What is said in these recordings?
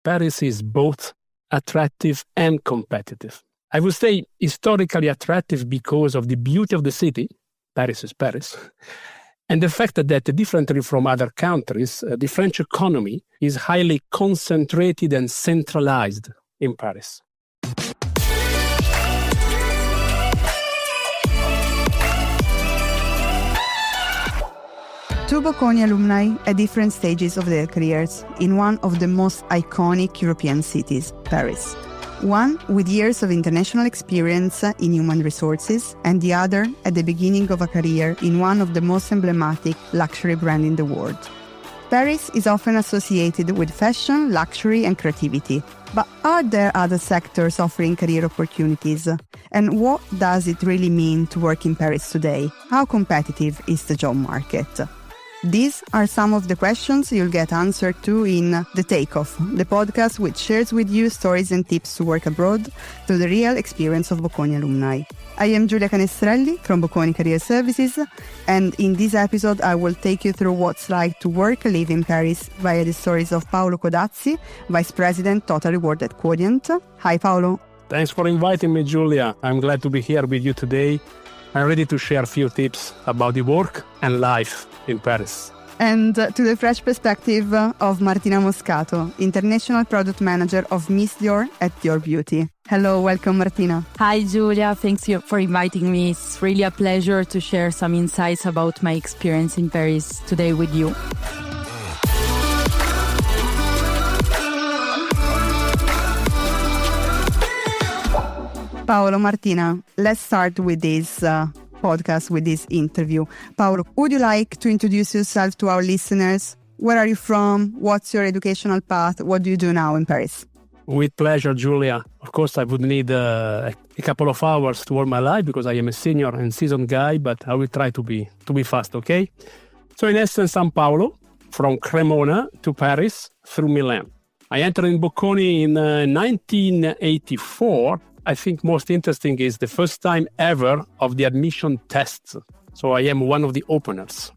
Paris is both attractive and competitive. I would say historically attractive because of the beauty of the city. Paris is Paris. And the fact that differently from other countries, the French economy is highly concentrated and centralized in Paris. Two Bocconi alumni at different stages of their careers in one of the most iconic European cities, Paris. One with years of international experience in human resources, and the other at the beginning of a career in one of the most emblematic luxury brands in the world. Paris is often associated with fashion, luxury, and creativity. But are there other sectors offering career opportunities? And what does it really mean to work in Paris today? How competitive is the job market? These are some of the questions you'll get answered to in The Takeoff, the podcast which shares with you stories and tips to work abroad through the real experience of Bocconi alumni. I am Giulia Canestrelli from Bocconi Career Services, and in this episode I will take you through what's like to work and live in Paris via the stories of Paolo Codazzi, Vice President Total Reward at Quadient. Hi Paolo. Thanks for inviting me, Giulia. I'm glad to be here with you today. I'm ready to share a few tips about the work and life in Paris. And to the fresh perspective of Martina Moscato, International Product Manager of Miss Dior at Dior Beauty. Hello, welcome Martina. Hi Giulia, thanks for inviting me. It's really a pleasure to share some insights about my experience in Paris today with you. Paolo, Martina, let's start with this podcast, with this interview. Paolo, would you like to introduce yourself to our listeners? Where are you from? What's your educational path? What do you do now in Paris? With pleasure, Giulia. Of course, I would need a couple of hours to all my life because I am a senior and seasoned guy, but I will try to be fast, okay? So in essence, I'm Paolo, from Cremona to Paris through Milan. I entered in Bocconi in 1984. I think most interesting is the first time ever of the admission tests. So I am one of the openers.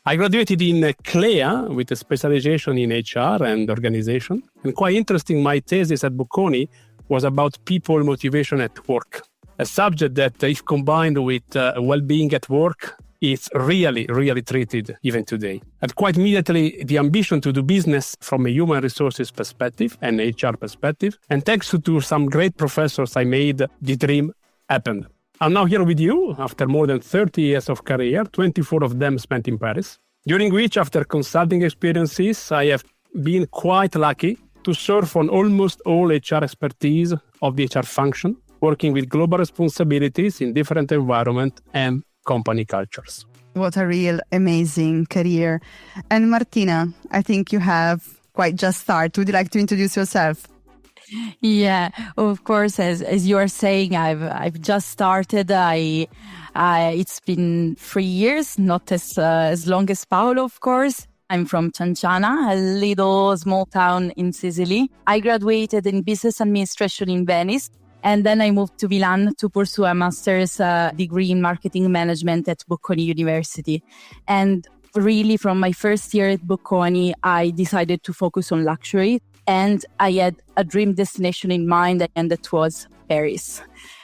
I graduated in CLEA with a specialization in HR and organization. And quite interesting, my thesis at Bocconi was about people motivation at work. A subject that, if combined with well-being at work, is really, really treated even today. And quite immediately, the ambition to do business from a human resources perspective and HR perspective. And thanks to some great professors I made, the dream happened. I'm now here with you after more than 30 years of career, 24 of them spent in Paris, during which, after consulting experiences, I have been quite lucky to serve on almost all HR expertise of the HR function, working with global responsibilities in different environments and company cultures. What a real amazing career. And Martina, I think you have quite just started. Would you like to introduce yourself? Yeah, of course. As you are saying, I've just started. It's been 3 years, not as long as Paolo, of course. I'm from Cianciana, a little small town in Sicily. I graduated in business administration in Venice. And then I moved to Milan to pursue a master's degree in marketing management at Bocconi University. And really from my first year at Bocconi, I decided to focus on luxury. And I had a dream destination in mind, and that was Paris.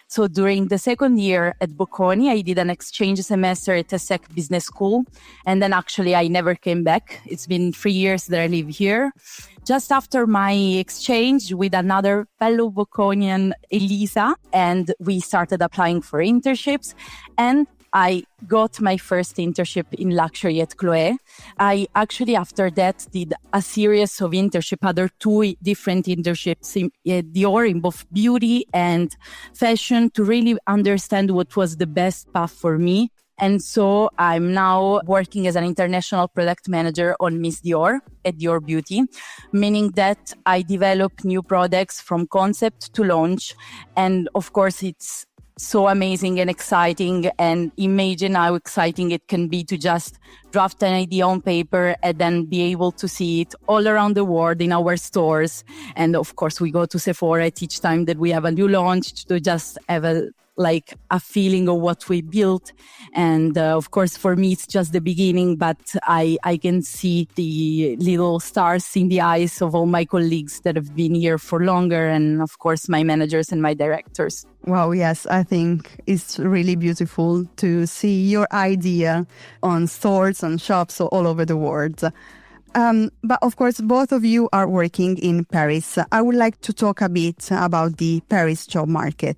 So during the second year at Bocconi, I did an exchange semester at ESSEC Business School. And then actually I never came back. It's been 3 years that I live here. Just after my exchange with another fellow Bocconian, Elisa, and we started applying for internships. And I got my first internship in luxury at Chloé. I actually, after that, did a series of internships, other 2 different internships in Dior, in both beauty and fashion, to really understand what was the best path for me. And so I'm now working as an international product manager on Miss Dior at Dior Beauty, meaning that I develop new products from concept to launch. And of course, it's so amazing and exciting, and imagine how exciting it can be to just draft an idea on paper and then be able to see it all around the world in our stores. And of course, we go to Sephora at each time that we have a new launch to just have a like a feeling of what we built. And of course, for me, it's just the beginning, but I can see the little stars in the eyes of all my colleagues that have been here for longer. And of course, my managers and my directors. Wow, yes, I think it's really beautiful to see your idea on stores, on shops all over the world. But of course, both of you are working in Paris. I would like to talk a bit about the Paris job market,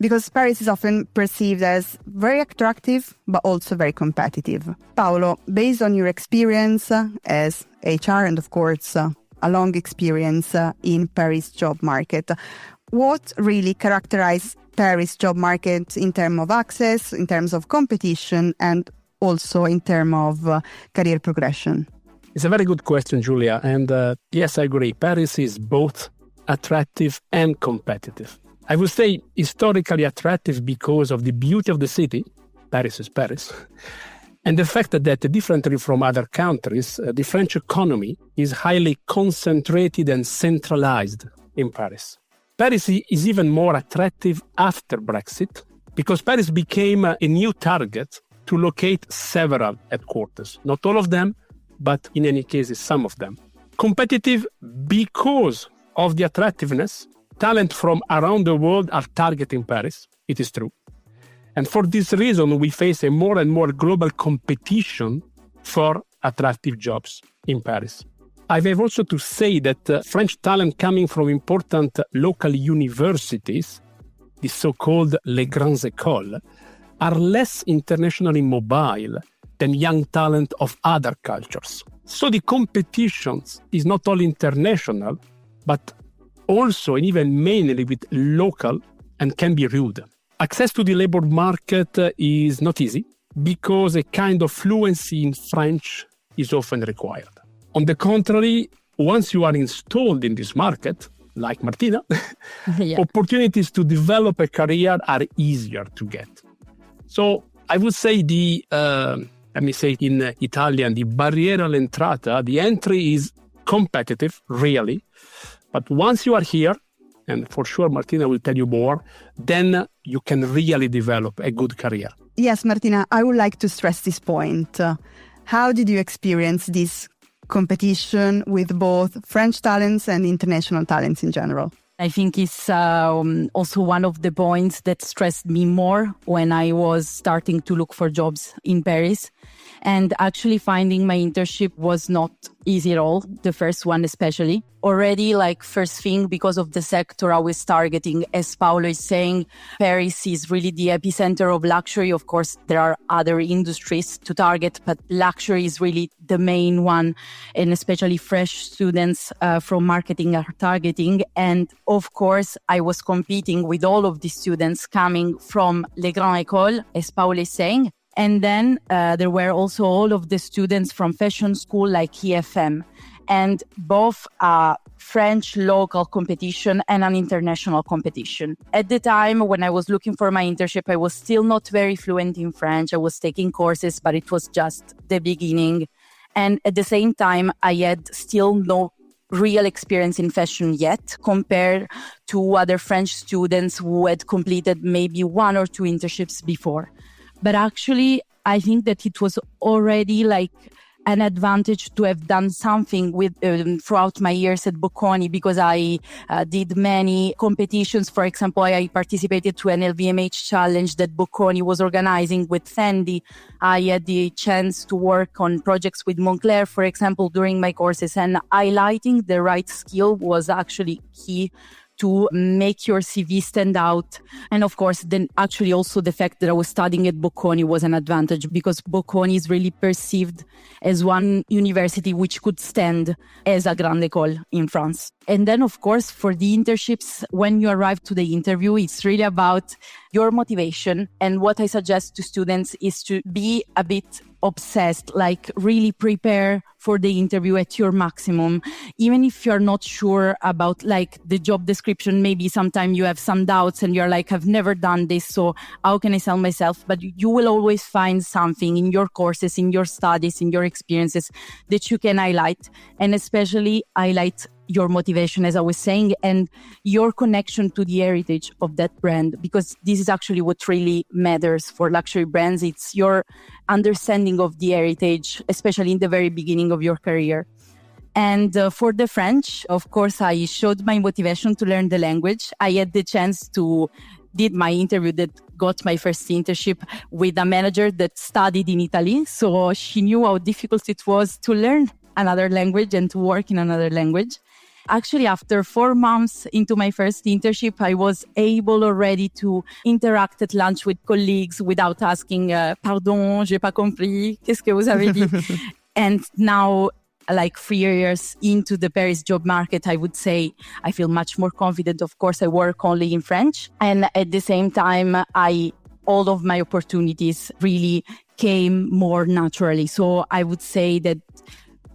because Paris is often perceived as very attractive, but also very competitive. Paolo, based on your experience as HR and of course a long experience in Paris job market, what really characterizes Paris job market in terms of access, in terms of competition, and also in terms of career progression? It's a very good question, Julia. And yes, I agree. Paris is both attractive and competitive. I would say historically attractive because of the beauty of the city. Paris is Paris. And the fact that differently from other countries, the French economy is highly concentrated and centralized in Paris. Paris is even more attractive after Brexit because Paris became a new target to locate several headquarters. Not all of them, but in any case, some of them. Competitive because of the attractiveness, talent from around the world are targeting Paris. It is true. And for this reason, we face a more and more global competition for attractive jobs in Paris. I have also to say that French talent coming from important local universities, the so-called les grandes écoles, are less internationally mobile than young talent of other cultures. So the competition is not only international, but also and even mainly with local and can be rude. Access to the labor market is not easy because a kind of fluency in French is often required. On the contrary, once you are installed in this market, like Martina, opportunities to develop a career are easier to get. So I would say let me say in Italian, the barriera all'entrata, the entry is competitive, really. But once you are here, and for sure Martina will tell you more, then you can really develop a good career. Yes, Martina, I would like to stress this point. How did you experience this competition with both French talents and international talents in general? I think it's also one of the points that stressed me more when I was starting to look for jobs in Paris. And actually finding my internship was not easy at all, the first one especially. Already, like first thing, because of the sector I was targeting, as Paolo is saying, Paris is really the epicenter of luxury. Of course, there are other industries to target, but luxury is really the main one, and especially fresh students from marketing are targeting. And of course, I was competing with all of the students coming from Les Grandes Écoles, as Paolo is saying. And then there were also all of the students from fashion school like EFM, and both a French local competition and an international competition. At the time when I was looking for my internship, I was still not very fluent in French. I was taking courses, but it was just the beginning. And at the same time, I had still no real experience in fashion yet compared to other French students who had completed maybe 1 or 2 internships before. But actually, I think that it was already like an advantage to have done something with throughout my years at Bocconi, because I did many competitions. For example, I participated to an LVMH challenge that Bocconi was organizing with Fendi. I had the chance to work on projects with Moncler, for example, during my courses, and highlighting the right skill was actually key to make your CV stand out. And of course, then actually also the fact that I was studying at Bocconi was an advantage, because Bocconi is really perceived as one university which could stand as a grande école in France. And then, of course, for the internships, when you arrive to the interview, it's really about your motivation. And what I suggest to students is to be a bit obsessed, like really prepare for the interview at your maximum. Even if you're not sure about like the job description, maybe sometimes you have some doubts and you're like, I've never done this, so how can I sell myself? But you will always find something in your courses, in your studies, in your experiences that you can highlight, and especially highlight your motivation, as I was saying, and your connection to the heritage of that brand, because this is actually what really matters for luxury brands. It's your understanding of the heritage, especially in the very beginning of your career. And for the French, of course, I showed my motivation to learn the language. I had the chance to did my interview that got my first internship with a manager that studied in Italy. So she knew how difficult it was to learn another language and to work in another language. Actually, after 4 months into my first internship, I was able already to interact at lunch with colleagues without asking, pardon, j'ai pas compris, qu'est-ce que vous avez dit? And now, like 3 years into the Paris job market, I would say I feel much more confident. Of course, I work only in French. And at the same time, all of my opportunities really came more naturally. So I would say that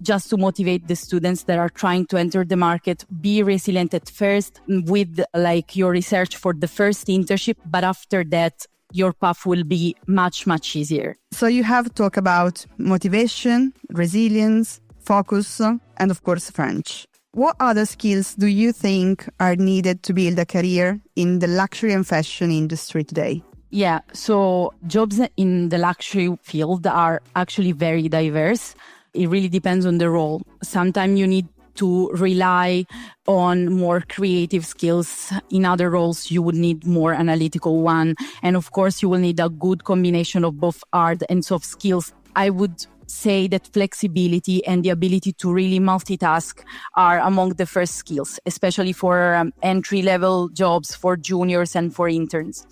just to motivate the students that are trying to enter the market, be resilient at first with like your research for the first internship, but after that, your path will be much, much easier. So you have talked about motivation, resilience, focus, and of course, French. What other skills do you think are needed to build a career in the luxury and fashion industry today? Yeah, so jobs in the luxury field are actually very diverse. It really depends on the role. Sometimes you need to rely on more creative skills. In other roles, you would need more analytical one. And of course, you will need a good combination of both art and soft skills. I would say that flexibility and the ability to really multitask are among the first skills, especially for entry-level jobs, for juniors and for interns.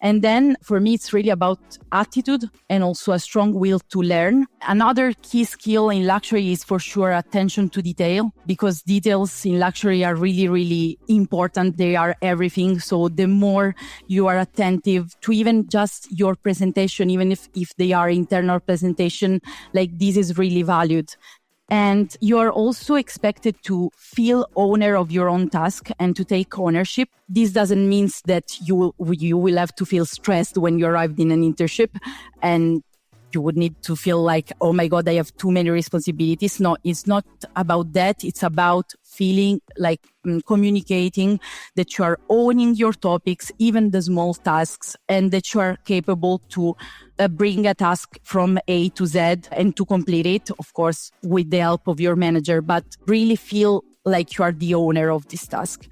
And then for me, it's really about attitude and also a strong will to learn. Another key skill in luxury is for sure attention to detail, because details in luxury are really, really important. They are everything. So the more you are attentive to even just your presentation, even if they are internal presentation, like this is really valued. And you are also expected to feel owner of your own task and to take ownership. This doesn't mean that you will have to feel stressed when you arrived in an internship and you would need to feel like, oh my God, I have too many responsibilities. No, it's not about that. It's about feeling like communicating that you are owning your topics, even the small tasks, and that you are capable to bring a task from A to Z and to complete it, of course, with the help of your manager, but really feel like you are the owner of this task.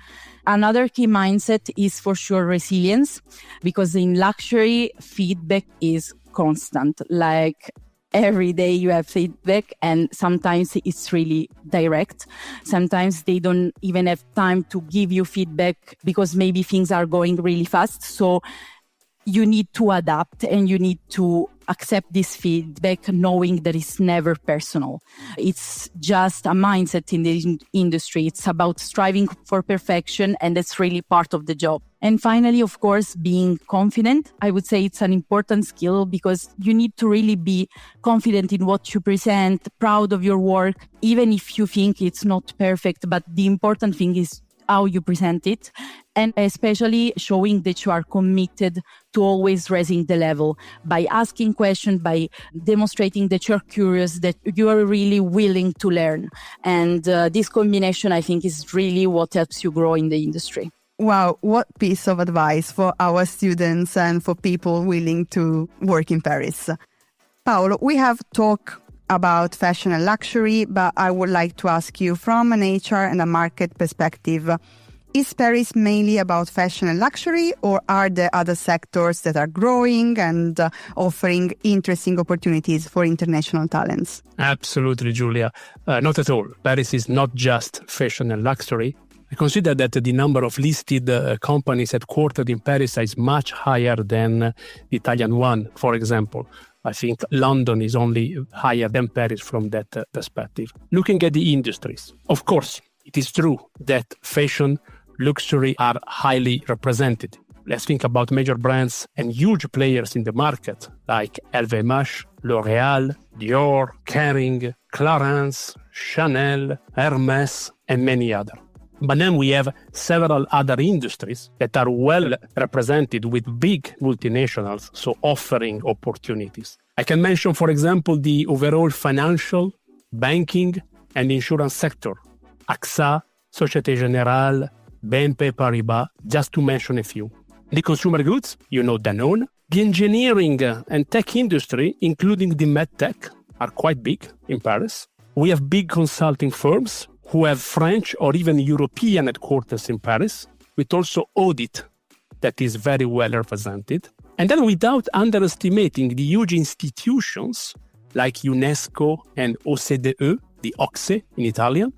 Another key mindset is for sure resilience, because in luxury, feedback is constant. Like every day you have feedback, and sometimes it's really direct. Sometimes they don't even have time to give you feedback because maybe things are going really fast. So you need to adapt and you need to accept this feedback, knowing that it's never personal. It's just a mindset in the industry. It's about striving for perfection, and that's really part of the job. And finally, of course, being confident. I would say it's an important skill because you need to really be confident in what you present, proud of your work, even if you think it's not perfect. But the important thing is how you present it, and especially showing that you are committed to always raising the level by asking questions, by demonstrating that you're curious, that you are really willing to learn. And this combination, I think, is really what helps you grow in the industry. Wow, what piece of advice for our students and for people willing to work in Paris. Paolo, we have talked about fashion and luxury, but I would like to ask you from an HR and a market perspective, is Paris mainly about fashion and luxury, or are there other sectors that are growing and offering interesting opportunities for international talents? Absolutely, Julia. Not at all. Paris is not just fashion and luxury. I consider that the number of listed companies headquartered in Paris is much higher than the Italian one, for example. I think London is only higher than Paris from that perspective. Looking at the industries, of course, it is true that fashion, luxury are highly represented. Let's think about major brands and huge players in the market like LVMH, L'Oréal, Dior, Kering, Clarins, Chanel, Hermès, and many others. But then we have several other industries that are well represented with big multinationals, so offering opportunities. I can mention, for example, the overall financial, banking, and insurance sector. AXA, Société Générale, BNP Paribas, just to mention a few. The consumer goods, Danone. The engineering and tech industry, including the medtech, are quite big in Paris. We have big consulting firms who have French or even European headquarters in Paris, with also audit that is very well represented. And then without underestimating the huge institutions like UNESCO and OCDE, the OCSE in Italian,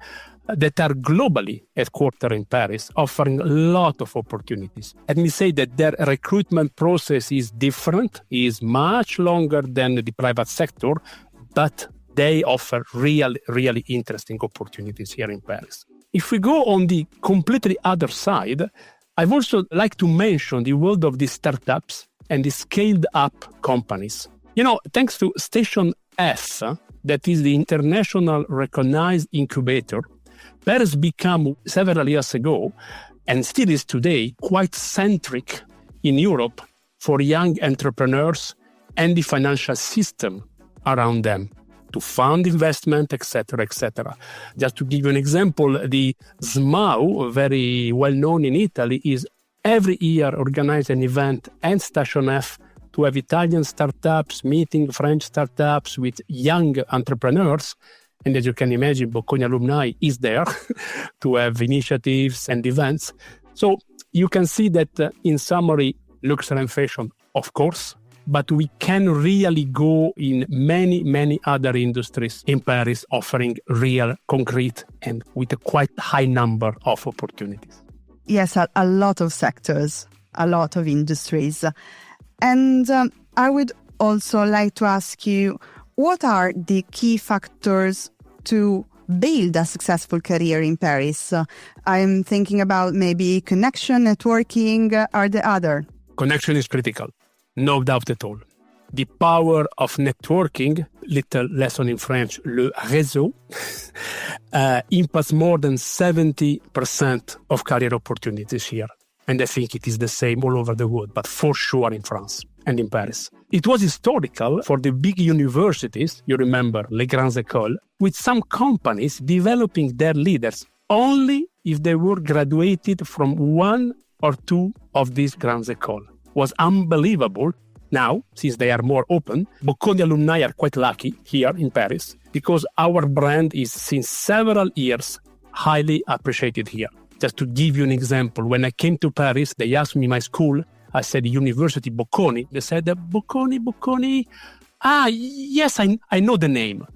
that are globally headquartered in Paris, offering a lot of opportunities. Let me say that their recruitment process is different, is much longer than the private sector, but they offer really interesting opportunities here in Paris. If we go on the completely other side, I'd also like to mention the world of the startups and the scaled-up companies. Thanks to Station F, that is the international recognized incubator, Paris became several years ago, and still is today, quite centric in Europe for young entrepreneurs and the financial system around them to fund investment, etc., etc. Just to give you an example, the SMAU, very well known in Italy, is every year organize an event and Station F to have Italian startups meeting French startups with young entrepreneurs. And as you can imagine, Bocconi Alumni is there to have initiatives and events. So you can see that in summary, luxury and fashion, of course, but we can really go in many other industries in Paris, offering real, concrete, and with a quite high number of opportunities. Yes, a lot of sectors, a lot of industries. And I would also like to ask you, what are the key factors to build a successful career in Paris? I'm thinking about maybe connection, networking, are there other? Connection is critical, no doubt at all. The power of networking, little lesson in French, le réseau, impacts more than 70% of career opportunities here. And I think it is the same all over the world, but for sure in France and in Paris. It was historical for the big universities, you remember, les grandes écoles, with some companies developing their leaders only if they were graduated from one or two of these grandes écoles. It was unbelievable. Now, since they are more open, Bocconi alumni are quite lucky here in Paris because our brand is since several years highly appreciated here. Just to give you an example, when I came to Paris, they asked me my school. I said, University Bocconi. They said, Bocconi. Yes, I know the name.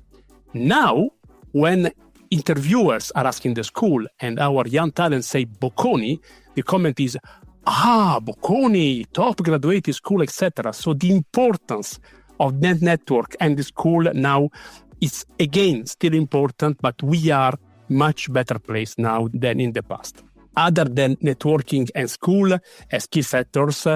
Now, when interviewers are asking the school and our young talents say Bocconi, the comment is, Bocconi, top graduate school, etc. So the importance of that network and the school now is again still important, but we are much better place now than in the past. Other than networking and school as key factors,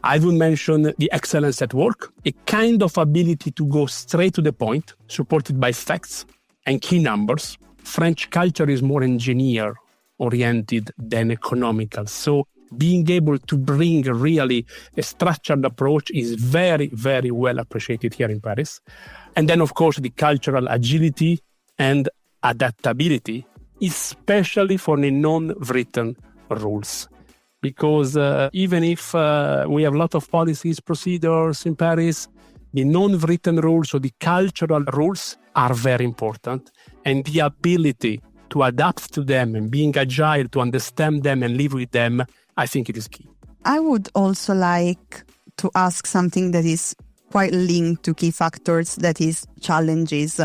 I would mention the excellence at work, a kind of ability to go straight to the point, supported by facts and key numbers. French culture is more engineer-oriented than economical. So being able to bring really a structured approach is very, very well appreciated here in Paris. And then, of course, the cultural agility and adaptability, especially for the non-written rules. Because even if we have a lot of policies, procedures in Paris, the non-written rules or the cultural rules are very important. And the ability to adapt to them and being agile to understand them and live with them, I think it is key. I would also like to ask something that is quite linked to key factors, that is challenges.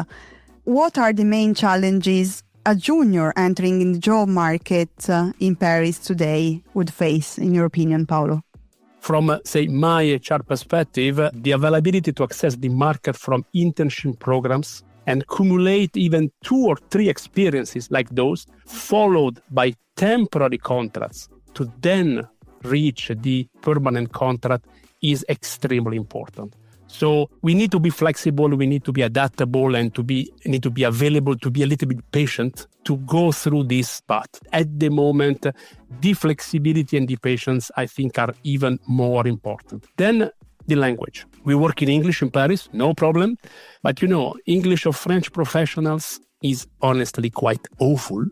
What are the main challenges a junior entering in the job market in Paris today would face, in your opinion, Paolo? From, say, my HR perspective, the availability to access the market from internship programs and accumulate even 2 or 3 experiences like those, followed by temporary contracts to then reach the permanent contract is extremely important. So we need to be flexible, we need to be adaptable, and need to be available, to be a little bit patient to go through this path. At the moment, the flexibility and the patience, I think, are even more important. Then the language. We work in English in Paris, no problem. But English of French professionals is honestly quite awful.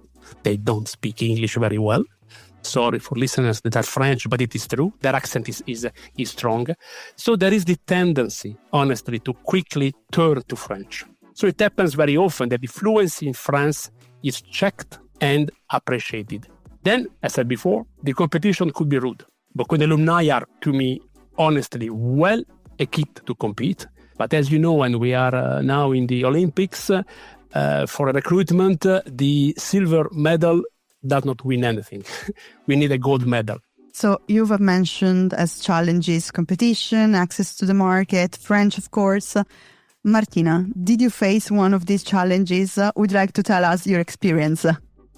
They don't speak English very well. Sorry for listeners that are French, but it is true. Their accent is strong. So there is the tendency, honestly, to quickly turn to French. So it happens very often that the fluency in France is checked and appreciated. Then, as I said before, the competition could be rude. Bocconi alumni are, to me, honestly, well equipped to compete. But as you know, when we are now in the Olympics, for a recruitment, the silver medal does not win anything. We need a gold medal. So you've mentioned as challenges competition, access to the market, French, of course. Martina, did you face one of these challenges? Would you like to tell us your experience?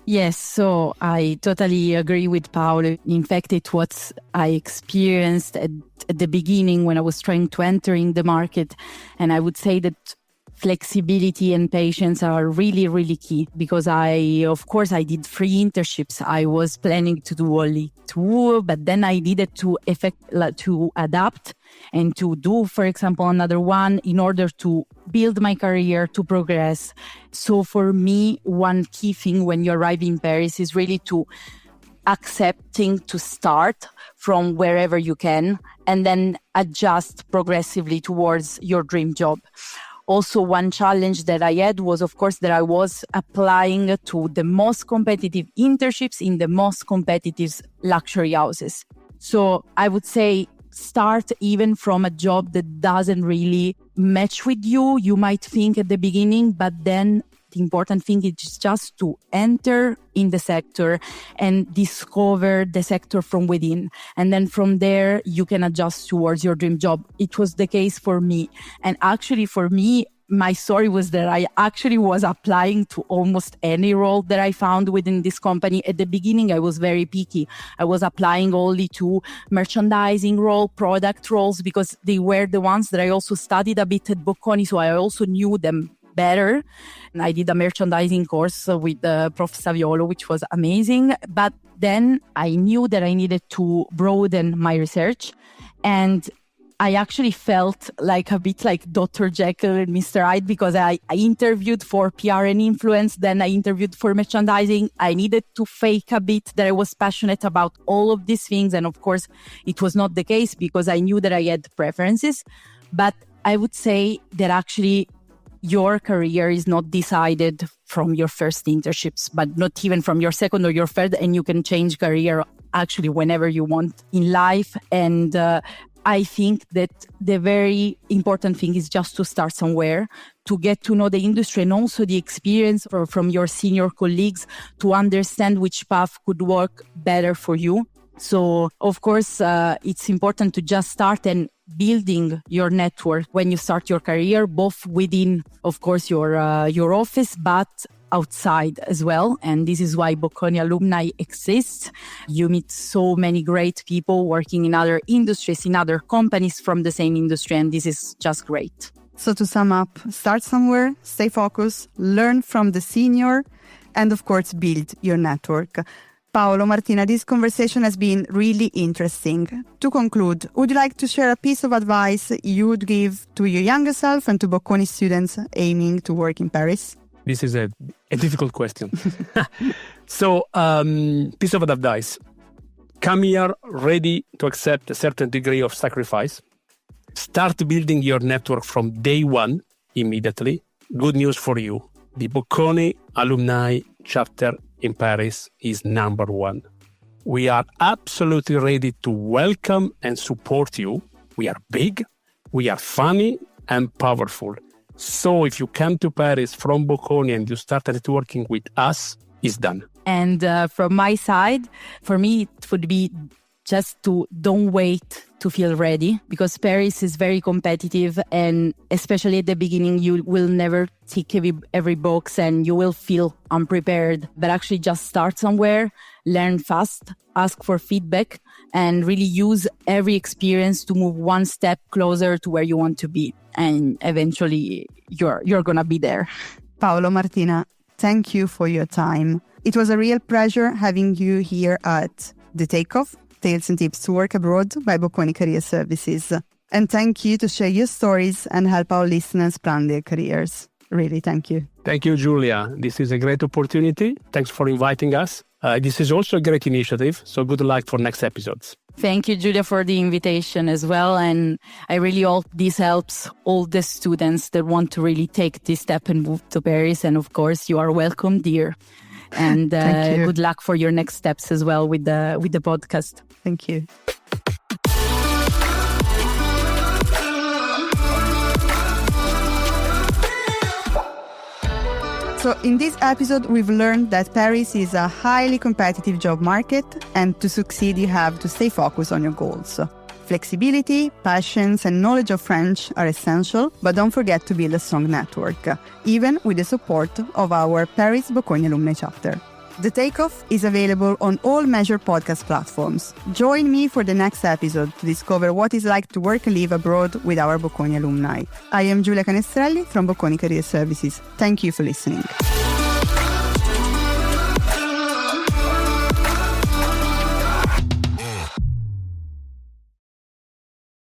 Yes, so I totally agree with Paolo. In fact, it was I experienced at the beginning when I was trying to enter in the market. And I would say that flexibility and patience are really, really key because I did 3 internships. I was planning to do only 2, but then I needed to adapt and to do, for example, another one in order to build my career, to progress. So for me, one key thing when you arrive in Paris is really to accepting to start from wherever you can and then adjust progressively towards your dream job. Also, one challenge that I had was, of course, that I was applying to the most competitive internships in the most competitive luxury houses. So I would say start even from a job that doesn't really match with you. You might think at the beginning, but then the important thing is just to enter in the sector and discover the sector from within. And then from there, you can adjust towards your dream job. It was the case for me. And actually for me, my story was that I actually was applying to almost any role that I found within this company. At the beginning, I was very picky. I was applying only to merchandising role, product roles, because they were the ones that I also studied a bit at Bocconi, so I also knew them better. And I did a merchandising course with Prof. Saviolo, which was amazing. But then I knew that I needed to broaden my research. And I actually felt like a bit like Dr. Jekyll and Mr. Hyde because I interviewed for PR and influence. Then I interviewed for merchandising. I needed to fake a bit that I was passionate about all of these things. And of course, it was not the case because I knew that I had preferences. But I would say that actually your career is not decided from your first internships, but not even from your second or your third. And you can change career actually whenever you want in life. And I think that the very important thing is just to start somewhere, to get to know the industry and also the experience from your senior colleagues to understand which path could work better for you. So, of course, it's important to just start and building your network when you start your career, both within, of course, your office, but outside as well. And this is why Bocconi Alumni exists. You meet so many great people working in other industries, in other companies from the same industry. And this is just great. So to sum up, start somewhere, stay focused, learn from the senior, and of course, build your network. Paolo, Martina, this conversation has been really interesting. To conclude, would you like to share a piece of advice you would give to your younger self and to Bocconi students aiming to work in Paris? This is a difficult question. So, piece of advice. Come here ready to accept a certain degree of sacrifice. Start building your network from day one, immediately. Good news for you. The Bocconi Alumni chapter in Paris is number 1. We are absolutely ready to welcome and support you. We are big, we are funny and powerful. So if you come to Paris from Bocconi and you started networking with us, it's done. And from my side, for me, it would be just to don't wait to feel ready, because Paris is very competitive, and especially at the beginning, you will never tick every box and you will feel unprepared. But actually just start somewhere, learn fast, ask for feedback, and really use every experience to move one step closer to where you want to be. And eventually you're going to be there. Paolo, Martina, thank you for your time. It was a real pleasure having you here at The Takeoff, Tales and Tips to Work Abroad by Bocconi Career Services. And thank you to share your stories and help our listeners plan their careers. Really, thank you. Thank you, Julia. This is a great opportunity. Thanks for inviting us. This is also a great initiative, so good luck for next episodes. Thank you, Julia, for the invitation as well. And I really hope this helps all the students that want to really take this step and move to Paris. And of course, you are welcome, dear. And good luck for your next steps as well with the podcast. Thank you. So in this episode, we've learned that Paris is a highly competitive job market, and to succeed, you have to stay focused on your goals. Flexibility, patience, and knowledge of French are essential, but don't forget to build a strong network, even with the support of our Paris Bocconi Alumni chapter. The Takeoff is available on all major podcast platforms. Join me for the next episode to discover what it's like to work and live abroad with our Bocconi alumni. I am Giulia Canestrelli from Bocconi Career Services. Thank you for listening.